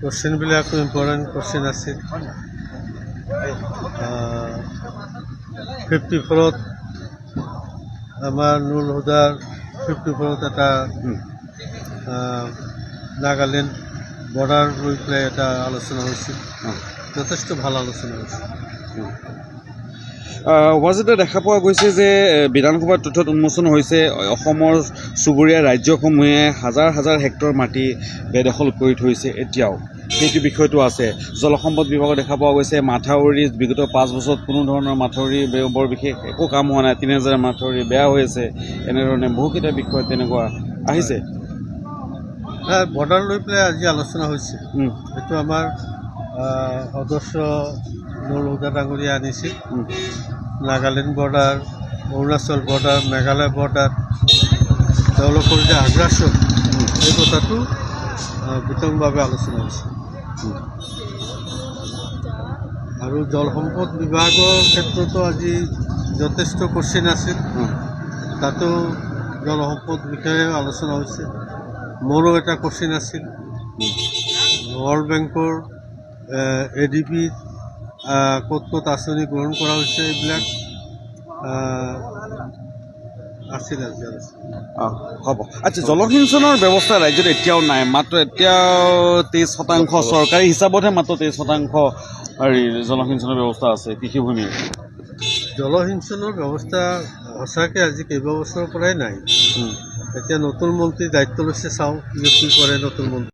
কোশ্চেনবিলাকো important question আছিল। 54ত আমাৰ নুৰুল হুদাৰ 54ত এটা নাগালেণ্ড বৰ্ডাৰ লৈ পেলাই এটা আলোচনা হৈছিল, যথেষ্ট ভাল আলোচনা হৈছিল। মাজতে দেখা পোৱা গৈছে যে বিধানসভাৰ তথ্যত উন্মোচন হৈছে অসমৰ চুবুৰীয়া ৰাজ্যসমূহে হাজাৰ হাজাৰ হেক্টৰ মাটি বেদখল কৰি থৈছে। এতিয়াও সেইটো বিষয়টো আছে। জলসম্পদ বিভাগত দেখা পোৱা গৈছে মাথাউৰি বিগত 5 বছৰত কোনো ধৰণৰ মাথাউৰি বৰ বিশেষ একো কাম হোৱা নাই। 3000 মাথাউৰি বেয়া হৈ আছে। এনেধৰণে বহুকেইটা বিষয় তেনেকুৱা আহিছে। বৰ্ডাৰ লৈ পেলাই আজি আলোচনা হৈছিল। এইটো আমাৰ সদস্য নুৰুল হুদা ডাঙৰীয়া আনিছিল। Nagaland border, Arunachal border, Meghalaya border, তেওঁলোকৰ যে আগ্ৰাসন, এই কথাটো বিতংভাৱে আলোচনা হৈছে। আৰু জলসম্পদ বিভাগৰ ক্ষেত্ৰতো আজি যথেষ্ট কোশ্চেন আছিল। তাতো জলসম্পদ বিষয়ে আলোচনা হৈছে। মোৰো এটা কোশ্চেন আছিল। ৱৰ্ল্ড বেংকৰ ADB ক'ত ক'ত আঁচনি গ্ৰহণ কৰা হৈছে, এইবিলাক আছিল আজি আলোচনা। হ'ব। আচ্ছা, জলসিঞ্চনৰ ব্যৱস্থা ৰাজ্যত এতিয়াও নাই। মাত্ৰ এতিয়াও 23% চৰকাৰী হিচাপতহে মাত্ৰ 23% জলসিঞ্চনৰ ব্যৱস্থা আছে কৃষিভূমিৰ। জলসিঞ্চনৰ ব্যৱস্থা সঁচাকৈ আজি কেইবাবছৰৰ পৰাই নাই। এতিয়া নতুন মন্ত্ৰী দায়িত্ব লৈছে, চাওঁ কি কৰে নতুন মন্ত্ৰী।